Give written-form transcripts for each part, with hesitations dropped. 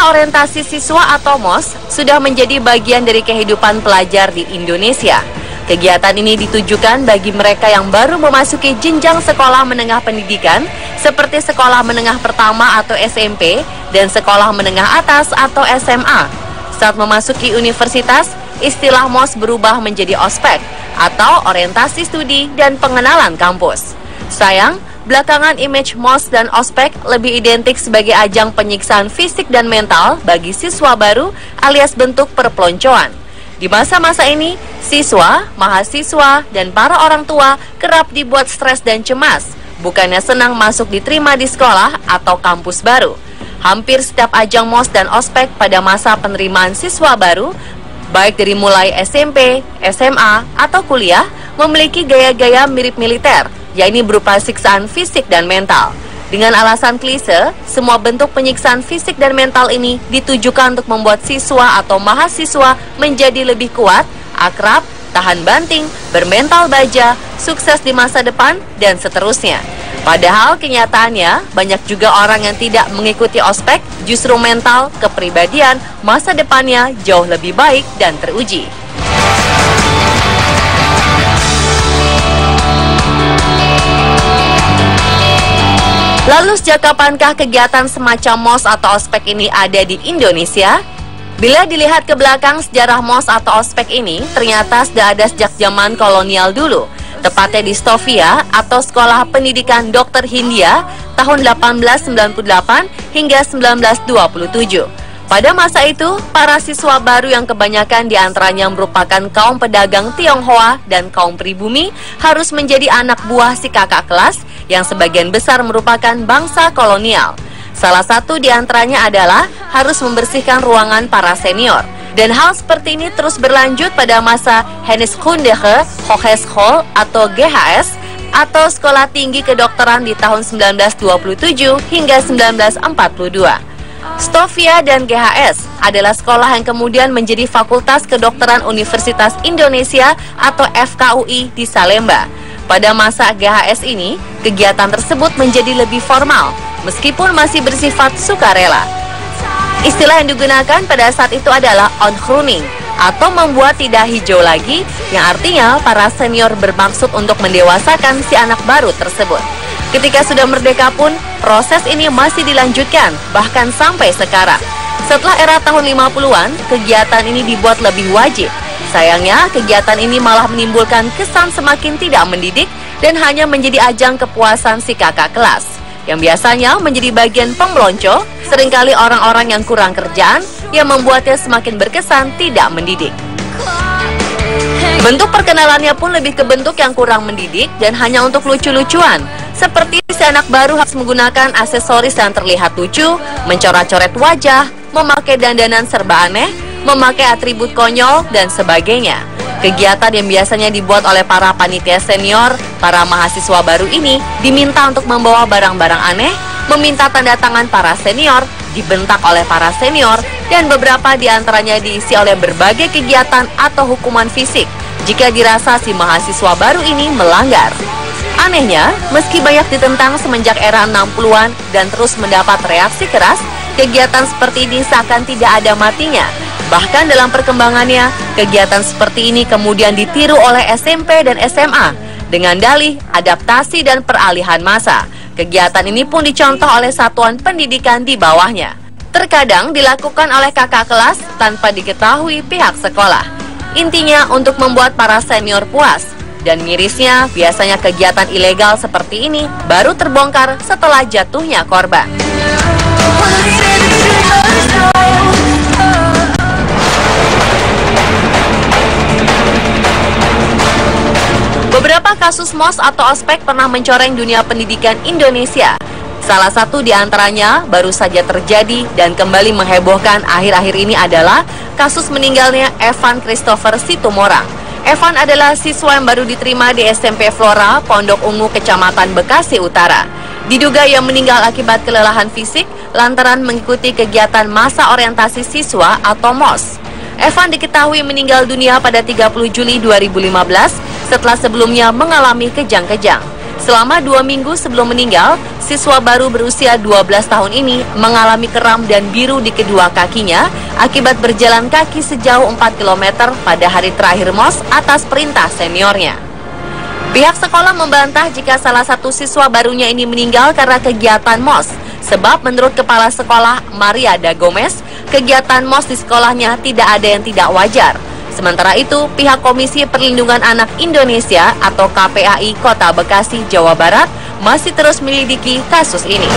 Masa orientasi siswa atau MOS sudah menjadi bagian dari kehidupan pelajar di Indonesia. Kegiatan ini ditujukan bagi mereka yang baru memasuki jenjang sekolah menengah pendidikan seperti sekolah menengah pertama atau SMP dan sekolah menengah atas atau SMA. Saat memasuki universitas, istilah MOS berubah menjadi ospek atau orientasi studi dan pengenalan kampus. Sayang, belakangan image MOS dan ospek lebih identik sebagai ajang penyiksaan fisik dan mental bagi siswa baru alias bentuk perpeloncoan. Di masa-masa ini, siswa, mahasiswa, dan para orang tua kerap dibuat stres dan cemas, bukannya senang masuk diterima di sekolah atau kampus baru. Hampir setiap ajang MOS dan ospek pada masa penerimaan siswa baru, baik dari mulai SMP, SMA, atau kuliah, memiliki gaya-gaya mirip militer, yakni berupa siksaan fisik dan mental. Dengan alasan klise, semua bentuk penyiksaan fisik dan mental ini ditujukan untuk membuat siswa atau mahasiswa menjadi lebih kuat, akrab, tahan banting, bermental baja, sukses di masa depan, dan seterusnya. Padahal kenyataannya, banyak juga orang yang tidak mengikuti ospek, justru mental, kepribadian, masa depannya jauh lebih baik dan teruji. Lalu sejak kapankah kegiatan semacam MOS atau ospek ini ada di Indonesia? Bila dilihat ke belakang sejarah MOS atau ospek ini, ternyata sudah ada sejak zaman kolonial dulu, tepatnya di Stovia atau Sekolah Pendidikan Dokter Hindia tahun 1898 hingga 1927. Pada masa itu, para siswa baru yang kebanyakan diantaranya merupakan kaum pedagang Tionghoa dan kaum pribumi harus menjadi anak buah si kakak kelas yang sebagian besar merupakan bangsa kolonial. Salah satu diantaranya adalah harus membersihkan ruangan para senior. Dan hal seperti ini terus berlanjut pada masa Geneeskundige Hogeschool atau GHS atau Sekolah Tinggi Kedokteran di tahun 1927 hingga 1942. Stovia dan GHS adalah sekolah yang kemudian menjadi Fakultas Kedokteran Universitas Indonesia atau FKUI di Salemba. Pada masa GHS ini, kegiatan tersebut menjadi lebih formal, meskipun masih bersifat sukarela. Istilah yang digunakan pada saat itu adalah ongroening atau membuat tidak hijau lagi, yang artinya para senior bermaksud untuk mendewasakan si anak baru tersebut. Ketika sudah merdeka pun, proses ini masih dilanjutkan, bahkan sampai sekarang. Setelah era tahun 50-an, kegiatan ini dibuat lebih wajib. Sayangnya, kegiatan ini malah menimbulkan kesan semakin tidak mendidik dan hanya menjadi ajang kepuasan si kakak kelas, yang biasanya menjadi bagian pemelonco, seringkali orang-orang yang kurang kerjaan, yang membuatnya semakin berkesan tidak mendidik. Bentuk perkenalannya pun lebih ke bentuk yang kurang mendidik dan hanya untuk lucu-lucuan. Seperti si anak baru harus menggunakan aksesoris yang terlihat lucu, mencoret-coret wajah, memakai dandanan serba aneh, memakai atribut konyol, dan sebagainya. Kegiatan yang biasanya dibuat oleh para panitia senior, para mahasiswa baru ini diminta untuk membawa barang-barang aneh, meminta tanda tangan para senior, dibentak oleh para senior, dan beberapa diantaranya diisi oleh berbagai kegiatan atau hukuman fisik jika dirasa si mahasiswa baru ini melanggar. Anehnya, meski banyak ditentang semenjak era 60-an dan terus mendapat reaksi keras, kegiatan seperti ini seakan tidak ada matinya. Bahkan dalam perkembangannya, kegiatan seperti ini kemudian ditiru oleh SMP dan SMA dengan dalih adaptasi dan peralihan masa. Kegiatan ini pun dicontoh oleh satuan pendidikan di bawahnya. Terkadang dilakukan oleh kakak kelas tanpa diketahui pihak sekolah. Intinya untuk membuat para senior puas. Dan mirisnya, biasanya kegiatan ilegal seperti ini baru terbongkar setelah jatuhnya korban. Beberapa kasus MOS atau ospek pernah mencoreng dunia pendidikan Indonesia. Salah satu di antaranya baru saja terjadi dan kembali menghebohkan akhir-akhir ini adalah kasus meninggalnya Evan Christopher Situmorang. Evan adalah siswa yang baru diterima di SMP Flora, Pondok Ungu, Kecamatan Bekasi Utara. Diduga ia meninggal akibat kelelahan fisik lantaran mengikuti kegiatan masa orientasi siswa atau MOS. Evan diketahui meninggal dunia pada 30 Juli 2015 setelah sebelumnya mengalami kejang-kejang. Selama 2 minggu sebelum meninggal, siswa baru berusia 12 tahun ini mengalami kram dan biru di kedua kakinya akibat berjalan kaki sejauh 4 km pada hari terakhir MOS atas perintah seniornya. Pihak sekolah membantah jika salah satu siswa barunya ini meninggal karena kegiatan MOS, sebab menurut Kepala Sekolah Maria Da Gomez, kegiatan MOS di sekolahnya tidak ada yang tidak wajar. Sementara itu, pihak Komisi Perlindungan Anak Indonesia atau KPAI Kota Bekasi, Jawa Barat masih terus menyelidiki kasus ini.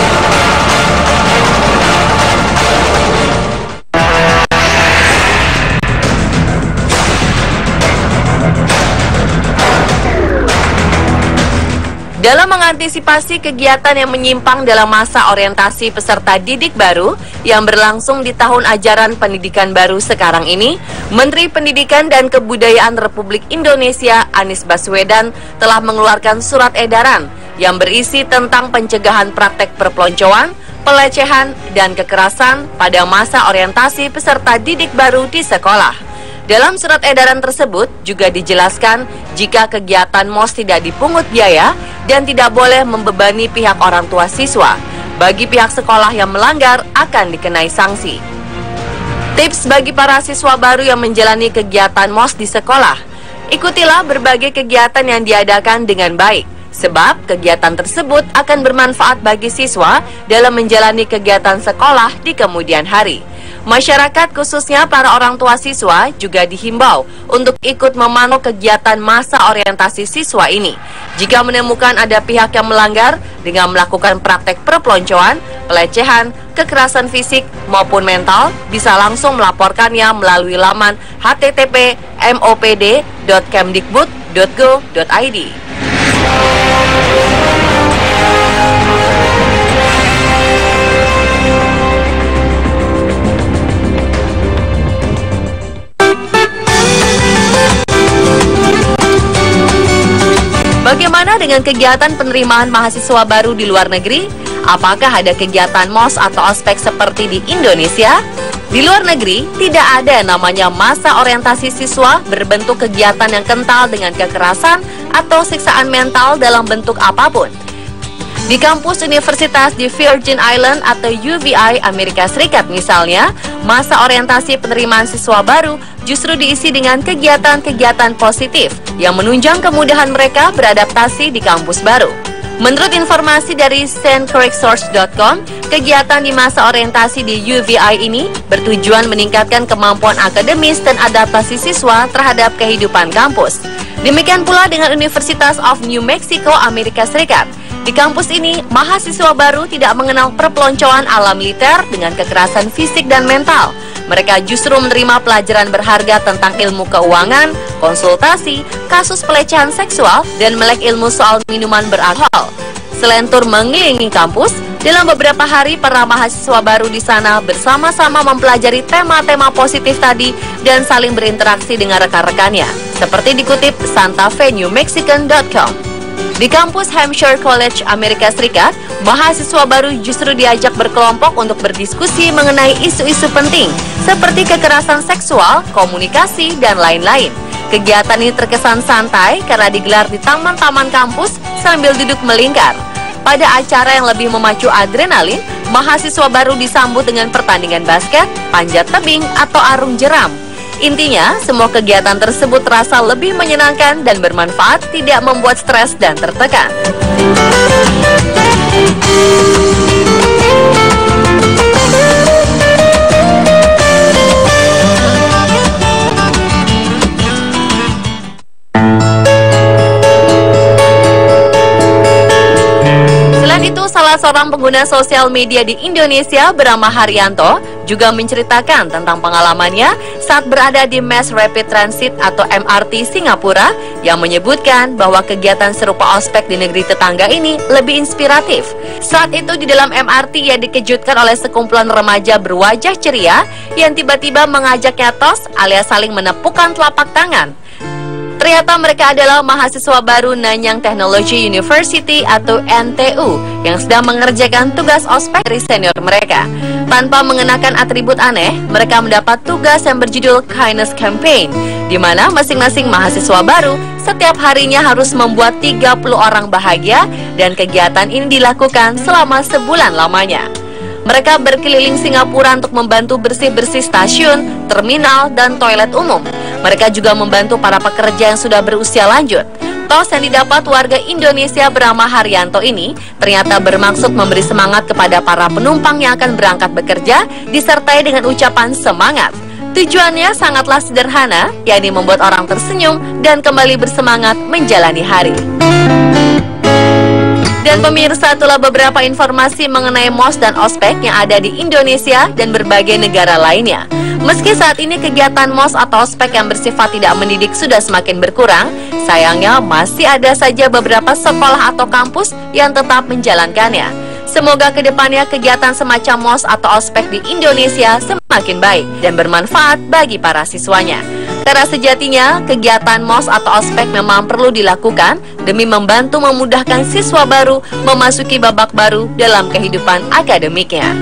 Dalam mengantisipasi kegiatan yang menyimpang dalam masa orientasi peserta didik baru yang berlangsung di tahun ajaran pendidikan baru sekarang ini, Menteri Pendidikan dan Kebudayaan Republik Indonesia Anies Baswedan telah mengeluarkan surat edaran yang berisi tentang pencegahan praktek perpeloncoan, pelecehan, dan kekerasan pada masa orientasi peserta didik baru di sekolah. Dalam surat edaran tersebut juga dijelaskan jika kegiatan MOS tidak dipungut biaya dan tidak boleh membebani pihak orang tua siswa. Bagi pihak sekolah yang melanggar akan dikenai sanksi. Tips bagi para siswa baru yang menjalani kegiatan MOS di sekolah: ikutilah berbagai kegiatan yang diadakan dengan baik, sebab kegiatan tersebut akan bermanfaat bagi siswa dalam menjalani kegiatan sekolah di kemudian hari. Masyarakat khususnya para orang tua siswa juga dihimbau untuk ikut memantau kegiatan masa orientasi siswa ini. Jika menemukan ada pihak yang melanggar dengan melakukan praktek perpeloncoan, pelecehan, kekerasan fisik maupun mental, bisa langsung melaporkannya melalui laman http://mopd.kemdikbud.go.id. Bagaimana dengan kegiatan penerimaan mahasiswa baru di luar negeri? Apakah ada kegiatan MOS atau ospek seperti di Indonesia? Di luar negeri, tidak ada yang namanya masa orientasi siswa berbentuk kegiatan yang kental dengan kekerasan atau siksaan mental dalam bentuk apapun. Di kampus universitas di Virgin Island atau UVI Amerika Serikat misalnya, masa orientasi penerimaan siswa baru justru diisi dengan kegiatan-kegiatan positif yang menunjang kemudahan mereka beradaptasi di kampus baru. Menurut informasi dari stcreeksource.com, kegiatan di masa orientasi di UVI ini bertujuan meningkatkan kemampuan akademis dan adaptasi siswa terhadap kehidupan kampus. Demikian pula dengan Universitas of New Mexico, Amerika Serikat. Di kampus ini, mahasiswa baru tidak mengenal perpeloncoan ala militer dengan kekerasan fisik dan mental. Mereka justru menerima pelajaran berharga tentang ilmu keuangan, konsultasi, kasus pelecehan seksual, dan melek ilmu soal minuman beralkohol. Selain tur mengelilingi kampus, dalam beberapa hari para mahasiswa baru di sana bersama-sama mempelajari tema-tema positif tadi dan saling berinteraksi dengan rekan-rekannya, seperti dikutip santafenewmexican.com. Di kampus Hampshire College, Amerika Serikat, mahasiswa baru justru diajak berkelompok untuk berdiskusi mengenai isu-isu penting seperti kekerasan seksual, komunikasi, dan lain-lain. Kegiatan ini terkesan santai karena digelar di taman-taman kampus sambil duduk melingkar. Pada acara yang lebih memacu adrenalin, mahasiswa baru disambut dengan pertandingan basket, panjat tebing, atau arung jeram. Intinya, semua kegiatan tersebut terasa lebih menyenangkan dan bermanfaat, tidak membuat stres dan tertekan. Salah seorang pengguna sosial media di Indonesia bernama Haryanto juga menceritakan tentang pengalamannya saat berada di Mass Rapid Transit atau MRT Singapura yang menyebutkan bahwa kegiatan serupa ospek di negeri tetangga ini lebih inspiratif. Saat itu di dalam MRT ia dikejutkan oleh sekumpulan remaja berwajah ceria yang tiba-tiba mengajaknya tos alias saling menepukkan telapak tangan. Ternyata mereka adalah mahasiswa baru Nanyang Technology University atau NTU yang sedang mengerjakan tugas ospek dari senior mereka. Tanpa mengenakan atribut aneh, mereka mendapat tugas yang berjudul Kindness Campaign, di mana masing-masing mahasiswa baru setiap harinya harus membuat 30 orang bahagia, dan kegiatan ini dilakukan selama sebulan lamanya. Mereka berkeliling Singapura untuk membantu bersih-bersih stasiun, terminal, dan toilet umum. Mereka juga membantu para pekerja yang sudah berusia lanjut. Tos yang didapat warga Indonesia bernama Haryanto ini ternyata bermaksud memberi semangat kepada para penumpang yang akan berangkat bekerja, disertai dengan ucapan semangat. Tujuannya sangatlah sederhana, yakni membuat orang tersenyum dan kembali bersemangat menjalani hari. Dan pemirsa, itulah beberapa informasi mengenai MOS dan Ospek yang ada di Indonesia dan berbagai negara lainnya. Meski saat ini kegiatan MOS atau Ospek yang bersifat tidak mendidik sudah semakin berkurang, sayangnya masih ada saja beberapa sekolah atau kampus yang tetap menjalankannya. Semoga kedepannya kegiatan semacam MOS atau Ospek di Indonesia semakin baik dan bermanfaat bagi para siswanya. Karena sejatinya, kegiatan MOS atau Ospek memang perlu dilakukan demi membantu memudahkan siswa baru memasuki babak baru dalam kehidupan akademiknya.